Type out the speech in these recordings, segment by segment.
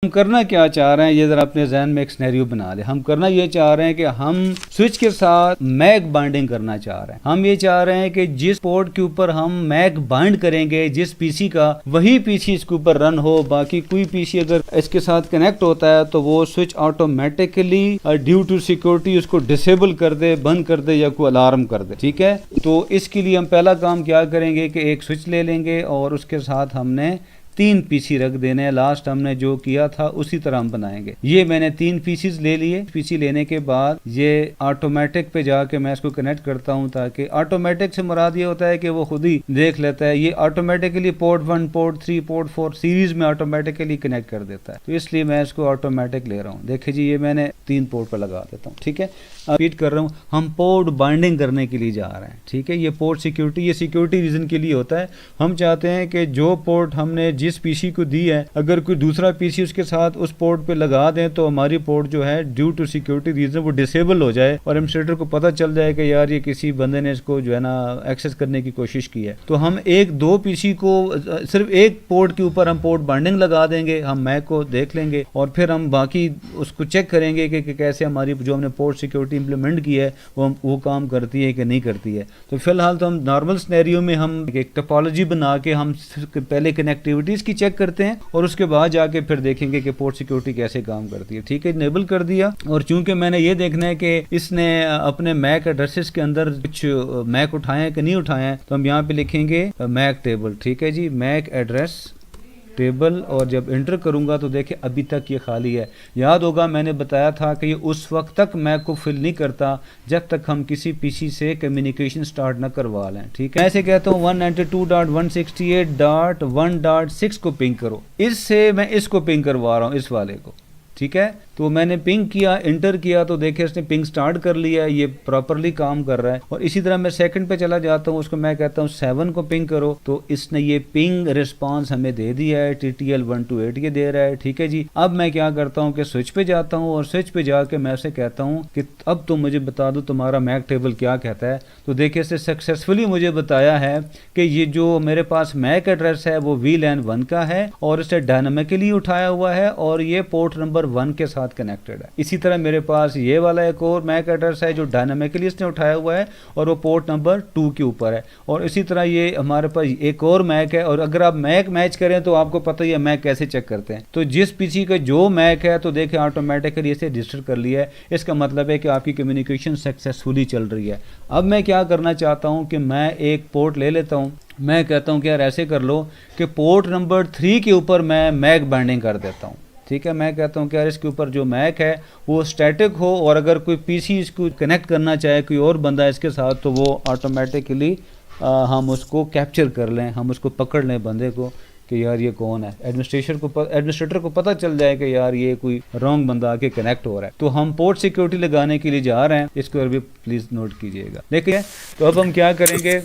हम करना क्या चाह रहे हैं, ये ज़रा अपने जहन में एक सिनेरियो बना ले। हम करना ये चाह रहे हैं कि हम स्विच के साथ मैक बाइंडिंग करना चाह रहे हैं। हम ये चाह रहे हैं कि जिस पोर्ट के ऊपर हम मैक बाइंड करेंगे जिस पीसी का, वही पीसी इसके ऊपर रन हो। बाकी कोई पीसी अगर इसके साथ कनेक्ट होता है तो वो switch automatically due to security उसको डिसेबल कर दे, बंद कर दे या कोई अलार्म कर दे। ठीक है, तो इसके लिए हम पहला काम क्या करेंगे कि एक स्विच ले लेंगे और उसके साथ हमने 3 पीसी रख देने हैं। लास्ट हमने जो किया था उसी तरह हम बनाएंगे। ये मैंने 3 पीसीज ले लिए। पीसी लेने के बाद ये ऑटोमेटिक पे जाके मैं इसको कनेक्ट करता हूं, ताकि ऑटोमेटिक से मुराद ये होता है कि वो खुद ही देख लेता है। ये automatically port 1, port 3, port 4 series में ऑटोमेटिकली कनेक्ट कर देता है। तो इसलिए मैं इसको ऑटोमेटिक ले रहा हूँ। देखिए जी, ये मैंने 3 पोर्ट पर लगा देता हूँ। ठीक है, रिपीट कर रहा हूँ, हम पोर्ट बाइंडिंग करने के लिए जा रहे हैं। ठीक है, ये पोर्ट सिक्योरिटी, ये सिक्योरिटी रीजन के लिए होता है। हम चाहते हैं कि जो पोर्ट हमने जिस पीसी को दी है, अगर कोई दूसरा पीसी उसके साथ उस पोर्ट पे लगा दें तो हमारी पोर्ट जो है ड्यू टू सिक्योरिटी रीजन वो डिसेबल हो जाए और एडमिनिस्ट्रेटर को पता चल जाए कि यार ये किसी बंदे ने इसको जो है ना एक्सेस करने की कोशिश की है। तो हम 1-2 पीसी को सिर्फ एक पोर्ट के ऊपर हम पोर्ट बाइंडिंग लगा देंगे, हम मैक को देख लेंगे और फिर हम बाकी उसको चेक करेंगे कि कैसे हमारी जो हमने पोर्ट सिक्योरिटी इंप्लीमेंट की है वो काम करती है कि नहीं करती है। तो फिलहाल तो हम नॉर्मल सिनेरियो में हम एक टोपोलॉजी बना के हम पहले कनेक्टिविटीज की चेक करते हैं और उसके बाद जाके फिर देखेंगे कि पोर्ट सिक्योरिटी कैसे काम करती है। ठीक है, इनेबल कर दिया। और चूंकि मैंने ये देखना है कि इसने अपने मैक एड्रेसेस के अंदर कुछ मैक उठाए हैं कि नहीं उठाए हैं, तो हम यहाँ पे लिखेंगे मैक टेबल। ठीक है जी, मैक एड्रेस टेबल, और जब एंटर करूंगा तो देखिए अभी तक ये खाली है। याद होगा मैंने बताया था कि ये उस वक्त तक मैक को फिल नहीं करता जब तक हम किसी पीसी से कम्युनिकेशन स्टार्ट न करवा लें। ठीक है, ऐसे कहता हूँ 192.168.1.6 को पिंग करो। इससे मैं इसको पिंग करवा रहा हूँ, इस वाले को। ठीक है, तो मैंने पिंग किया, इंटर किया तो देखिए इसने पिंग स्टार्ट कर लिया है, ये प्रॉपरली काम कर रहा है। और इसी तरह मैं सेकंड पे चला जाता हूँ, उसको मैं कहता हूँ 7 को पिंग करो, तो इसने ये पिंग रिस्पांस हमें दे दिया है, TTL 128 ये दे रहा है। ठीक है जी, अब मैं क्या करता हूँ कि स्विच पे जाता हूँ और स्विच पे जाके मैं उसे कहता हूँ कि अब तुम मुझे बता दो तुम्हारा मैक टेबल क्या कहता है। तो देखिए इसने सक्सेसफुली मुझे बताया है कि ये जो मेरे पास मैक एड्रेस है वो VLAN 1 का है और इसे डायनामिकली उठाया हुआ है और ये पोर्ट नंबर 1 के साथ कनेक्टेड है। इसी तरह मेरे पास ये वाला एक और मैक एड्रेस है जो डायनामिकली इसने उठाया हुआ है और वो पोर्ट नंबर 2 के ऊपर है। और इसी तरह ये हमारे पास एक और मैक है। और अगर आप मैक मैच करें तो आपको पता ही है मैक कैसे चेक करते हैं। तो जिस पीसी का जो मैक है तो देखिए ऑटोमेटिकली इसे रजिस्टर कर लिया है। इसका मतलब है कि आपकी कम्युनिकेशन सक्सेसफुली चल रही है। अब मैं क्या करना चाहता हूँ कि मैं एक पोर्ट ले लेता हूँ। मैं कहता हूँ कि यार ऐसे कर लो कि पोर्ट नंबर 3 के ऊपर मैं मैक बाइंडिंग कर देता हूँ। ठीक है, मैं कहता हूँ कि यार इसके ऊपर जो मैक है वो स्टैटिक हो और अगर कोई पीसी इसको कनेक्ट करना चाहे कोई और बंदा इसके साथ तो वो ऑटोमेटिकली हम उसको कैप्चर कर लें, हम उसको पकड़ लें बंदे को कि यार ये कौन है। एडमिनिस्ट्रेटर को पता चल जाए कि यार ये कोई रॉन्ग बंदा आके कनेक्ट हो रहा है। तो हम पोर्ट सिक्योरिटी लगाने के लिए जा रहे हैं, इसको भी प्लीज़ नोट कीजिएगा। देखिए, तो अब हम क्या करेंगे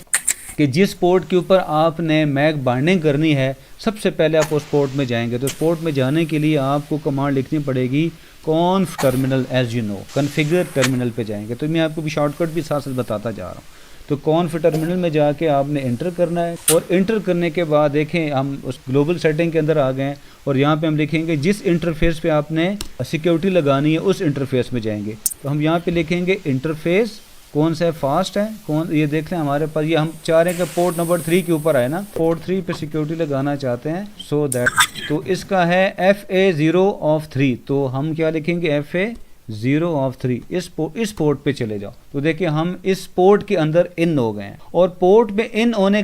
कि जिस पोर्ट के ऊपर आपने मैक बाइंडिंग करनी है सबसे पहले आप उस पोर्ट में जाएंगे। तो उस पोर्ट में जाने के लिए आपको कमांड लिखनी पड़ेगी conf terminal, as you know configure terminal पे जाएंगे। तो मैं आपको भी शॉर्टकट भी साथ साथ बताता जा रहा हूँ। तो कॉन्फ टर्मिनल में जाके आपने इंटर करना है और इंटर करने के बाद देखें हम उस ग्लोबल सेटिंग के अंदर आ गए हैं और यहाँ पे हम लिखेंगे जिस इंटरफेस पे आपने सिक्योरिटी लगानी है उस इंटरफेस में जाएंगे। तो हम यहाँ पे लिखेंगे इंटरफेस कौन सा है, फास्ट है कौन, ये देख लें हमारे पास ये हम चाह रहे हैं कि पोर्ट नंबर 3 के ऊपर आए ना, पोर्ट 3 पे सिक्योरिटी लगाना चाहते हैं। सो दैट तो इसका है FA0 तो हम क्या लिखेंगे FA0 इस पोर्ट पे चले जाओ। तो देखिए हम इस पोर्ट के अंदर इन हो गए हैं और पोर्ट में इन होने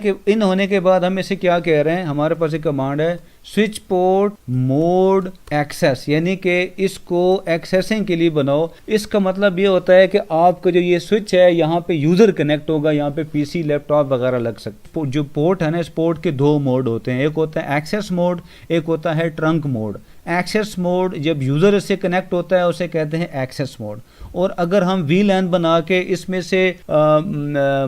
के बाद हम इसे क्या कह रहे हैं, हमारे पास एक कमांड है स्विच पोर्ट मोड एक्सेस, यानी कि इसको एक्सेसिंग के लिए बनाओ। इसका मतलब ये होता है कि आपका जो ये स्विच है यहाँ पे यूज़र कनेक्ट होगा, यहाँ पे पीसी लैपटॉप वगैरह लग सकते। जो पोर्ट है ना, इस पोर्ट के 2 मोड होते हैं, एक होता है एक्सेस मोड, एक होता है ट्रंक मोड। एक्सेस मोड जब यूज़र इससे कनेक्ट होता है उसे कहते हैं एक्सेस मोड। और अगर हम VLAN बना के इसमें से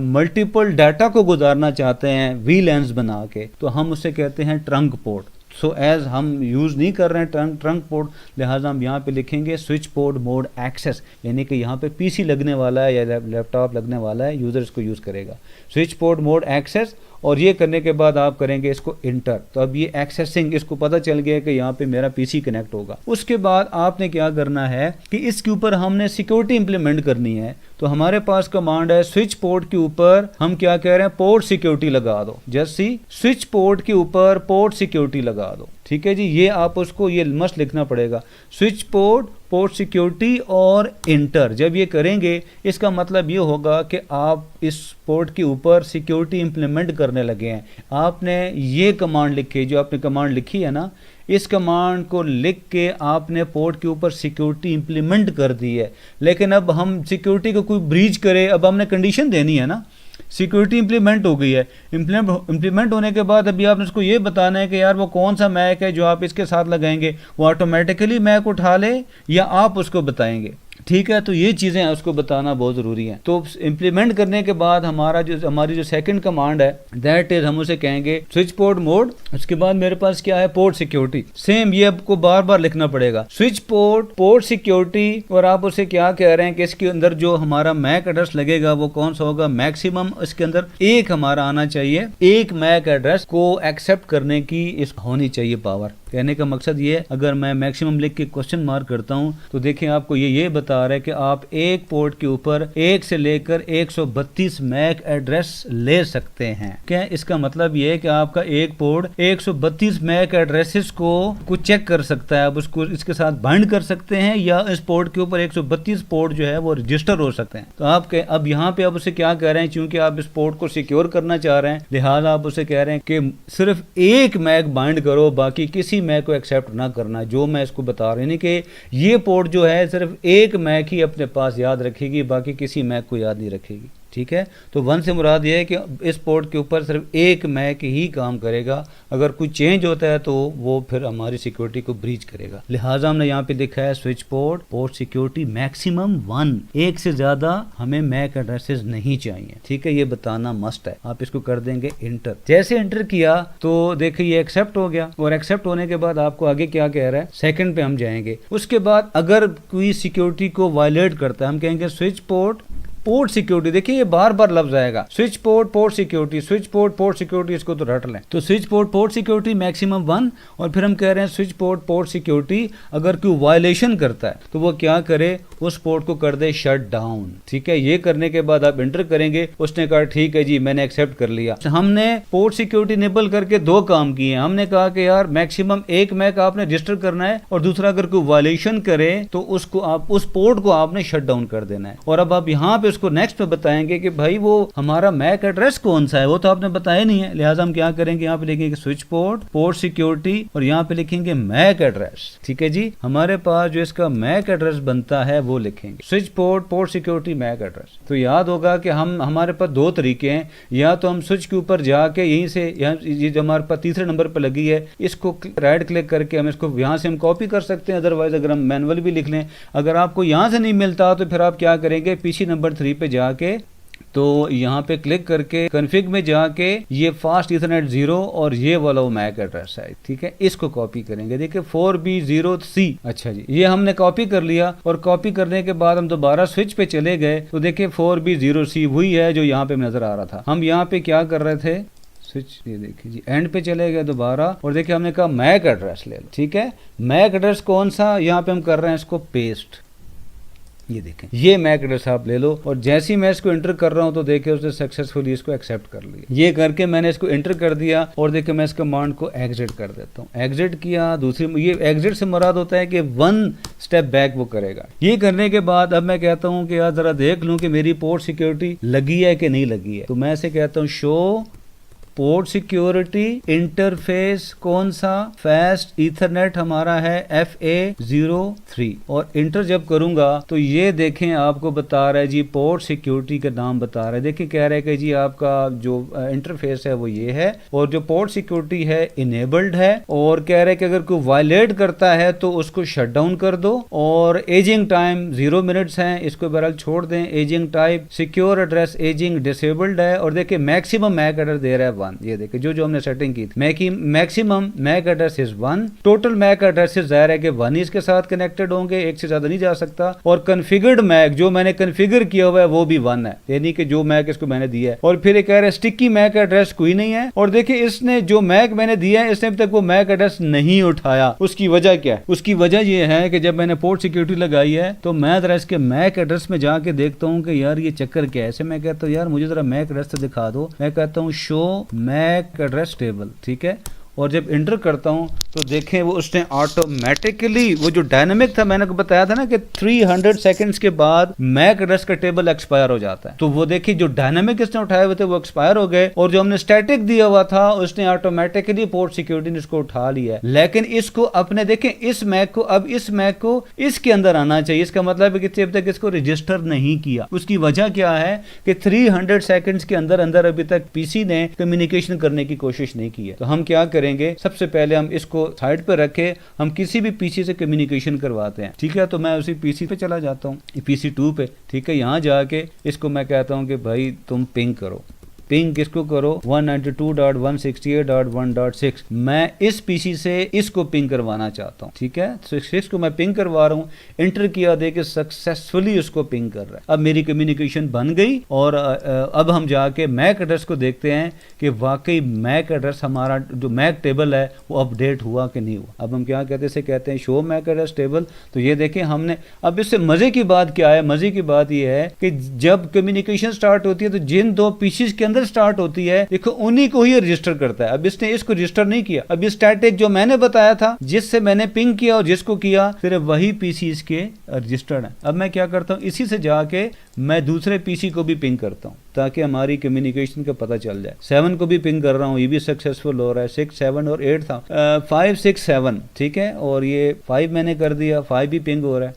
मल्टीपल डाटा को गुजारना चाहते हैं VLANs बना के तो हम उसे कहते हैं ट्रंक पोर्ट। सो एज हम यूज़ नहीं कर रहे हैं ट्रंक पोर्ट, लिहाजा हम यहाँ पे लिखेंगे स्विच पोर्ट मोड एक्सेस, यानी कि यहाँ पे पीसी लगने वाला है या लैपटॉप लगने वाला है, यूज़र इसको यूज़ करेगा। स्विच पोर्ट मोड एक्सेस और ये करने के बाद आप करेंगे इसको इंटर। तो अब ये एक्सेसिंग, इसको पता चल गया कि यहाँ पे मेरा पीसी कनेक्ट होगा। उसके बाद आपने क्या करना है कि इसके ऊपर हमने सिक्योरिटी इंप्लीमेंट करनी है। तो हमारे पास कमांड है स्विच पोर्ट के ऊपर हम क्या कह रहे हैं, पोर्ट सिक्योरिटी लगा दो। जैसे स्विच पोर्ट के ऊपर पोर्ट सिक्योरिटी लगा दो, ठीक है जी। ये आप उसको ये मस्ट लिखना पड़ेगा, स्विच पोर्ट पोर्ट सिक्योरिटी और इंटर। जब ये करेंगे इसका मतलब ये होगा कि आप इस पोर्ट के ऊपर सिक्योरिटी इंप्लीमेंट करने लगे हैं। आपने ये कमांड लिखी, जो आपने कमांड लिखी है ना, इस कमांड को लिख के आपने पोर्ट के ऊपर सिक्योरिटी इंप्लीमेंट कर दी है। लेकिन अब हम सिक्योरिटी को कोई ब्रीच करे, अब हमने कंडीशन देनी है ना। सिक्योरिटी इंप्लीमेंट हो गई है, इंप्लीमेंट होने के बाद अभी आपने उसको ये बताना है कि यार वो कौन सा मैक है जो आप इसके साथ लगाएंगे, वो ऑटोमेटिकली मैक उठा ले या आप उसको बताएंगे, ठीक है। तो ये चीज़ें उसको बताना बहुत ज़रूरी है। तो इंप्लीमेंट करने के बाद हमारी जो सेकंड कमांड है दैट इज, हम उसे कहेंगे स्विच पोर्ट मोड। उसके बाद मेरे पास क्या है, पोर्ट सिक्योरिटी। सेम ये आपको बार बार लिखना पड़ेगा, स्विच पोर्ट पोर्ट सिक्योरिटी। और आप उसे क्या कह रहे हैं कि इसके अंदर जो हमारा मैक एड्रेस लगेगा वो कौन सा होगा, मैक्सिमम इसके अंदर एक हमारा आना चाहिए, एक मैक एड्रेस को एक्सेप्ट करने की इस होनी चाहिए पावर। कहने का मकसद ये है, अगर मैं मैक्सिमम लिख के क्वेश्चन मार्क करता हूं तो देखिए आपको ये बता रहा है कि आप एक पोर्ट के ऊपर 1 से लेकर 132 मैक एड्रेस ले सकते हैं। क्या इसका मतलब ये है कि आपका एक पोर्ट 132 मैक एड्रेसेस को चेक कर सकता है, आप उसको इसके साथ बाइंड कर सकते हैं, या इस पोर्ट के ऊपर 132 पोर्ट जो है वो रजिस्टर हो सकते हैं। तो आप अब यहाँ पे आप उसे क्या कह रहे हैं, चूंकि आप इस पोर्ट को सिक्योर करना चाह रहे हैं, लिहाजा आप उसे कह रहे हैं कि सिर्फ एक मैक बाइंड करो, बाकी किसी मैक को एक्सेप्ट ना करना। जो मैं इसको बता रही हूँ कि ये पोर्ट जो है सिर्फ एक मैक ही अपने पास याद रखेगी, बाकी किसी मैक को याद नहीं रखेगी, ठीक है। तो 1 से मुराद ये है कि इस पोर्ट के ऊपर सिर्फ एक मैक ही काम करेगा, अगर कुछ चेंज होता है तो वो फिर हमारी सिक्योरिटी को ब्रीच करेगा। लिहाजा हमने यहाँ पे लिखा है switch port port security maximum 1, एक से ज्यादा हमें मैक एड्रेसेस नहीं चाहिए, ठीक है। ये बताना मस्ट है। आप इसको कर देंगे इंटर। जैसे इंटर किया तो देखिए ये एक्सेप्ट हो गया, और एक्सेप्ट होने के बाद आपको आगे क्या कह रहा है, सेकंड पे हम जाएंगे। उसके बाद अगर कोई सिक्योरिटी को वायलेट करता है, हम कहेंगे स्विच पोर्ट पोर्ट सिक्योरिटी। देखिए ये बार बार लफ्ज आएगा, switch port port security, switch port port security, इसको तो रट लें। तो switch port port security maximum 1, और फिर हम कह रहे हैं स्विच पोर्ट पोर्ट सिक्योरिटी अगर कोई वायलेशन करता है तो वो क्या करे, उस पोर्ट को कर दे शट डाउन, ठीक है। ये करने के बाद आप एंटर करेंगे। उसने कहा ठीक है जी मैंने एक्सेप्ट कर लिया। हमने पोर्ट सिक्योरिटी इनेबल करके 2 काम किए। हमने कहा कि यार मैक्सिमम एक मैक आपने रजिस्टर करना है, और दूसरा अगर कोई वायलेशन करे तो उसको आप उस पोर्ट को आपने शट डाउन कर देना है। और अब आप यहाँ पे उसको नेक्स्ट पे बताएंगे कि भाई वो हमारा मैक एड्रेस कौन सा है, वो तो आपने बताया नहीं है। लिहाजा हम क्या करेंगे, यहाँ पे लिखेंगे स्विच पोर्ट पोर्ट सिक्योरिटी, और यहाँ पे लिखेंगे मैक एड्रेस, ठीक है जी। हमारे पास जो इसका मैक एड्रेस बनता है वो लिखेंगे switch port port security MAC address. तो याद होगा कि हमारे पास 2 तरीके हैं, या तो हम स्विच के ऊपर जाके यहीं से, ये जो हमारे पास तीसरे नंबर पर लगी है, इसको राइट क्लिक करके हम इसको यहाँ से हम कॉपी कर सकते हैं। अदरवाइज अगर हम मैनुअल भी लिख लें, अगर आपको यहाँ से नहीं मिलता तो फिर आप क्या करेंगे, पीसी नंबर 3 पे जाके तो यहाँ पे क्लिक करके कॉन्फ़िग में जाके ये फास्ट इथरनेट 0 और ये वाला वो मैक एड्रेस है, ठीक है। इसको कॉपी करेंगे। देखिए 4B0C, अच्छा जी ये हमने कॉपी कर लिया। और कॉपी करने के बाद हम दोबारा स्विच पे चले गए तो देखिए 4B0C वही है जो यहाँ पे नजर आ रहा था। हम यहाँ पे क्या कर रहे थे, स्विच, ये देखिए जी एंड पे चले गए दोबारा, और देखिए हमने कहा मैक एड्रेस ले लो, ठीक है। मैक एड्रेस कौन सा, यहाँ पे हम कर रहे हैं इसको पेस्ट। ये देखें ये मैक एड्रेस आप ले लो, और जैसे ही मैं इसको एंटर कर रहा हूं तो देखिए उसने सक्सेसफुली इसको एक्सेप्ट कर लिया। ये करके मैंने इसको एंटर कर दिया, और देखिए मैं इस कमांड को एग्जिट कर देता हूं। एग्जिट किया, दूसरी ये एग्जिट से मुराद होता है कि 1 स्टेप बैक वो करेगा। ये करने के बाद अब मैं कहता हूं कि यार जरा देख लूं कि मेरी पोर्ट सिक्योरिटी लगी है कि नहीं लगी है। तो मैं ऐसे कहता हूं शो पोर्ट सिक्योरिटी इंटरफेस कौन सा, फास्ट ईथरनेट हमारा है FA03, और इंटर जब करूंगा तो ये देखें आपको बता रहा है जी पोर्ट सिक्योरिटी का नाम बता रहा है। देखिए कह रहा है कि जी आपका जो इंटरफेस है वो ये है, और जो पोर्ट सिक्योरिटी है इनेबल्ड है, और कह रहा है कि अगर कोई वायलेट करता है तो उसको शट डाउन कर दो, और एजिंग टाइम 0 मिनट्स है, इसको बहरहाल छोड़ दें। Ageing type secure address ageing disabled है, और देखिए मैक्सिमम मैक एड्रेस दे रहा है 1। ये देखिए जो हमने सेटिंग की थी, maximum MAC address is 1, total MAC address जाहिर है कि 1 इसके साथ कनेक्टेड होंगे, एक से ज्यादा नहीं जा सकता, और कन्फिगर्ड मैक जो मैंने कन्फिगर किया हुआ है वो भी 1 है, यानी कि जो मैक इसको मैंने दिया है। और फिर ये कह रहे हैं स्टिकी मैक एड्रेस कोई नहीं है, और देखिए इसने जो मैक मैंने दिया है इसने अभी तक वो मैक एड्रेस नहीं उठाया। उसकी वजह क्या है? उसकी वजह ये है कि जब मैंने पोर्ट सिक्योरिटी लगाई है तो मैं जरा इसके मैक एड्रेस में जाके देखता हूँ कि यार ये चक्कर क्या है। ऐसे मैं कहता हूँ यार मुझे जरा मैक एड्रेस तो दिखा दो, मैं कहता हूँ शो मैक एड्रेस टेबल, ठीक है, और जब इंटर करता हूं तो देखें वो उसने ऑटोमेटिकली वो जो डायनामिक था, मैंने बताया था ना कि 300 सेकंड्स के बाद मैक एड्रेस का टेबल एक्सपायर हो जाता है, तो वो देखिए जो डायनामिक इसने उठाए हुए थे वो एक्सपायर हो गए, और जो हमने स्टैटिक दिया हुआ था उसने ऑटोमेटिकली पोर्ट सिक्योरिटी ने इसको उठा लिया है। लेकिन इसको अपने देखें इस मैक को इसके अंदर आना चाहिए। इसका मतलब है कि अब तक इसको रजिस्टर नहीं किया। उसकी वजह क्या है कि 300 सेकंड्स के अंदर अंदर अभी तक पीसी ने कम्युनिकेशन करने की कोशिश नहीं की है। तो हम क्या करेंगे, सबसे पहले हम इसको साइड पर रखे, हम किसी भी पीसी से कम्युनिकेशन करवाते हैं, ठीक है। तो मैं उसी पीसी पे चला जाता हूँ, पीसी 2 पे, ठीक है। यहाँ जाके इसको मैं कहता हूँ कि भाई तुम पिंग करो, पिंग किसको करो 192.168.1.6। मैं इस पीसी से इसको पिंग करवाना चाहता हूं, ठीक है। 6 को मैं पिंग करवा रहा हूं, इंटर किया, देके सक्सेसफुली उसको पिंग कर रहा है। अब मेरी कम्युनिकेशन बन गई, और अब हम जाके मैक एड्रेस को देखते हैं कि वाकई मैक एड्रेस हमारा जो मैक टेबल है वो अपडेट हुआ कि नहीं हुआ। अब हम क्या कहते हैं, इसे कहते हैं शो मैक एड्रेस टेबल। तो ये देखें हमने, अब इससे मजे की बात क्या है, मजे की बात ये है कि जब कम्युनिकेशन स्टार्ट होती है तो जिन 2 पीसीज के अंदर स्टार्ट होती है, देखो उन्हीं को ही रजिस्टर करता है। अब इसने इसको रजिस्टर नहीं किया। अब ये स्टैटिक जो मैंने बताया था, जिससे मैंने पिंग किया और जिसको किया, सिर्फ वही पीसी इसके रजिस्टर्ड है। अब मैं क्या करता हूं, इसी से जाके मैं दूसरे पीसी को भी पिंग करता हूं ताकि हमारी कम्युनिकेशन का पता चल जाए। 7 को भी पिंग कर रहा हूं, ये भी सक्सेसफुल हो रहा है। 6, 7 और 8 था, 5, 6, 7, ठीक है। और ये 5 मैंने कर दिया, 5 भी पिंग हो रहा है,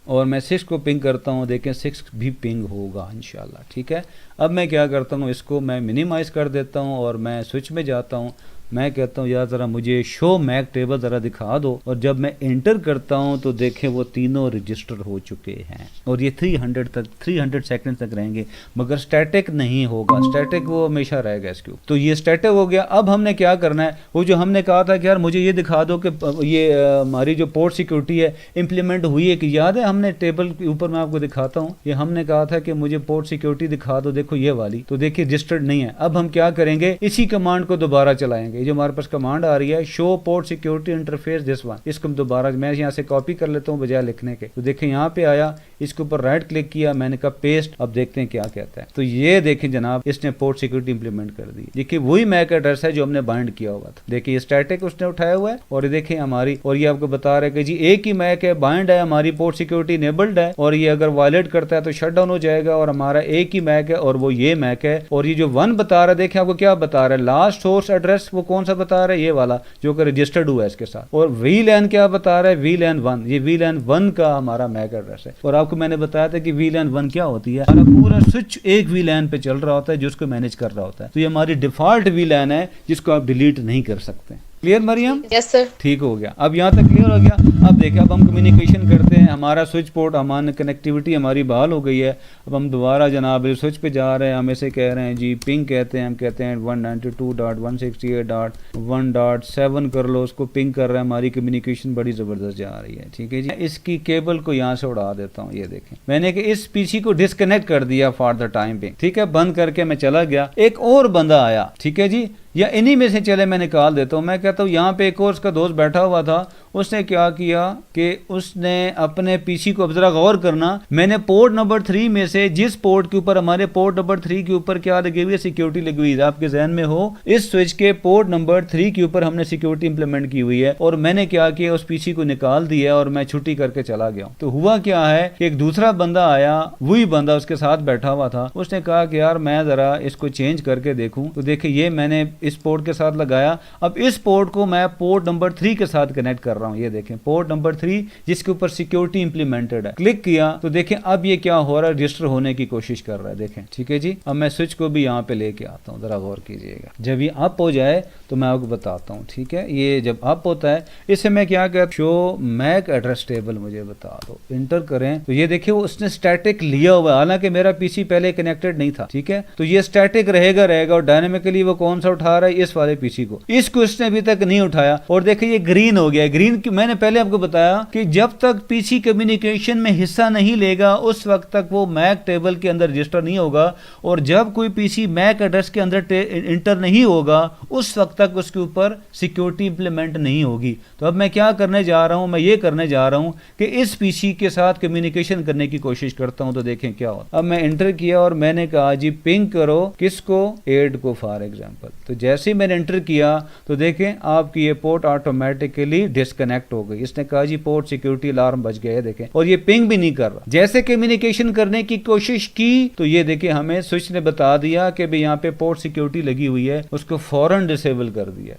और मैं 6 को पिंग करता हूँ, देखें 6 भी पिंग होगा इंशाल्लाह, ठीक है। अब मैं क्या करता हूँ, इसको मैं मिनिमाइज़ कर देता हूँ और मैं स्विच में जाता हूँ। मैं कहता हूँ यार ज़रा मुझे शो मैक टेबल ज़रा दिखा दो, और जब मैं एंटर करता हूँ तो देखें वो तीनों रजिस्टर हो चुके हैं, और ये 300 सेकंड तक रहेंगे, मगर स्टैटिक नहीं होगा। स्टैटिक वो हमेशा रहेगा इसके ऊपर। तो ये स्टैटिक हो गया। अब हमने क्या करना है, वो जो हमने कहा था कि यार मुझे ये दिखा दो कि ये हमारी जो पोर्ट सिक्योरिटी है इम्प्लीमेंट हुई है कि, याद है हमने टेबल के ऊपर मैं आपको दिखाता हूँ, ये हमने कहा था कि मुझे पोर्ट सिक्योरिटी दिखा दो, देखो ये वाली, तो देखिए रजिस्टर्ड नहीं है। अब हम क्या करेंगे, इसी कमांड को दोबारा चलाएंगे। ये जो हमारे पास कमांड आ रही है show port security interface this one, इसको दोबारा मैं यहाँ से कॉपी कर लेता हूँ बजाय लिखने के। तो देखें यहाँ पे आया, इसके ऊपर राइट क्लिक किया, मैंने कहा पेस्ट। अब देखते हैं क्या कहता है। तो ये देखें जनाब, इसने पोर्ट सिक्योरिटी इंप्लीमेंट कर दी। देखिए वही मैक एड्रेस है जो हमने बाइंड किया हुआ था। देखिए ये स्टैटिक उसने उठाया हुआ है, और ये देखें हमारी, और ये आपको बता रहा है कि जी एक ही मैक है, बाइंड है, हमारी पोर्ट सिक्योरिटी इनेबल्ड है, और ये अगर वायलेट करता है तो शट डाउन हो जाएगा, और हमारा एक ही मैक है और वो ये मैक है। और ये जो 1 बता रहा है, देखें आपको क्या बता रहा है, लास्ट सोर्स एड्रेस वो कौन सा बता रहा है, ये वाला जो कि रजिस्टर्ड हुआ है इसके साथ। और VLAN क्या बता रहा है, VLAN 1, ये VLAN 1 का हमारा मैक एड्रेस है। और आपको मैंने बताया था कि VLAN 1 क्या होती है, हमारा पूरा स्विच एक VLAN पे चल रहा होता है जो उसको मैनेज कर रहा होता है। तो ये हमारी डिफॉल्ट VLAN है जिसको आप डिलीट नहीं कर सकते। क्लियर मरियम? Yes sir. ठीक हो गया, अब यहाँ तक क्लियर हो गया। अब देखिए अब हम कम्युनिकेशन करते हैं, हमारा स्विच पोर्ट, हमारी कनेक्टिविटी हमारी बहाल हो गई है। अब हम दोबारा जनाब स्विच पे जा रहे हैं, हम इसे कह रहे हैं जी पिंग कहते हैं, हम कहते हैं 192.168.1.7 कर लो, उसको पिंग कर रहे हैं। हमारी कम्युनिकेशन बड़ी ज़बरदस्त जा रही है, ठीक है जी। इसकी केबल को यहाँ से उड़ा देता हूँ, ये देखें मैंने कि इस पीसी को डिस्कनेक्ट कर दिया फॉर द टाइम पे, ठीक है। बंद करके मैं चला गया, एक और बंदा आया, ठीक है जी, या इन्हीं में से चले मैं निकाल देता हूँ। मैं कहता हूँ यहाँ पे एक और उसका दोस्त बैठा हुआ था, उसने क्या किया कि उसने अपने पीसी को, अब जरा गौर करना, मैंने पोर्ट नंबर 3 में से जिस पोर्ट के ऊपर, हमारे पोर्ट नंबर 3 के ऊपर क्या लगी हुई है, सिक्योरिटी लगी हुई है, आपके जहन में हो, इस स्विच के पोर्ट नंबर 3 के ऊपर हमने सिक्योरिटी इंप्लीमेंट की हुई है। और मैंने क्या किया, उस पीसी को निकाल दिया और मैं छुट्टी करके चला गया। तो हुआ क्या है कि एक दूसरा बंदा आया, वही बंदा उसके साथ बैठा हुआ था, उसने कहा कि यार मैं जरा इसको चेंज करके देखूं। तो देखिए ये मैंने इस पोर्ट के साथ लगाया। अब इस पोर्ट को मैं पोर्ट नंबर 3 के साथ कनेक्ट कर रहा हूं, ये देखें पोर्ट नंबर 3 जिसके ऊपर सिक्योरिटी इंप्लीमेंटेड है। क्लिक किया तो देखें अब ये क्या हो रहा है, रजिस्टर होने की कोशिश कर रहा है, देखें। ठीक है जी, अब मैं स्विच को भी यहाँ पे लेके आता हूँ, जरा गौर कीजिएगा। जब ये अप हो जाए तो मैं आपको बताता हूँ। ठीक है, ये जब अप होता है इसे मैं क्या कहता हूँ, शो मैक एड्रेस टेबल मुझे बता दो। इंटर करें तो ये देखिए वो उसने स्टैटिक लिया हुआ है, हालांकि मेरा पीसी पहले कनेक्टेड नहीं था। ठीक है, तो ये स्टैटिक रहेगा और डायनेमिकली वो कौन सा उठा रहा है, इस वाले पीसी को। इसको इसने अभी तक नहीं उठाया और देखिए ये ग्रीन हो गया। ग्रीन की मैंने पहले आपको बताया कि जब तक पीसी कम्युनिकेशन में हिस्सा नहीं लेगा उस वक्त तक वो मैक टेबल के अंदर रजिस्टर नहीं होगा, और जब कोई पीसी मैक एड्रेस के अंदर इंटर नहीं होगा उस वक्त तक उसके ऊपर सिक्योरिटी इंप्लीमेंट नहीं होगी। तो अब मैं क्या करने जा रहा हूं, मैं ये करने जा रहा हूं कि इस पीसी के साथ कम्युनिकेशन करने की कोशिश करता हूं। तो देखें क्या हो, अब मैं एंटर किया और मैंने कहा जी पिंग करो किसको, एड को फॉर एग्जांपल। तो जैसे ही मैंने एंटर किया तो देखें आपकी ये पोर्ट ऑटोमेटिकली डिस्कनेक्ट हो गई। इसने कहा जी पोर्ट सिक्योरिटी अलार्म बज गया है, देखें, और ये पिंग भी नहीं कर रहा। जैसे कम्युनिकेशन करने की कोशिश की तो ये देखिए हमें स्विच ने बता दिया कि भाई यहाँ पे पोर्ट सिक्योरिटी लगी हुई है, उसको फौरन डिसेबल कर दिया।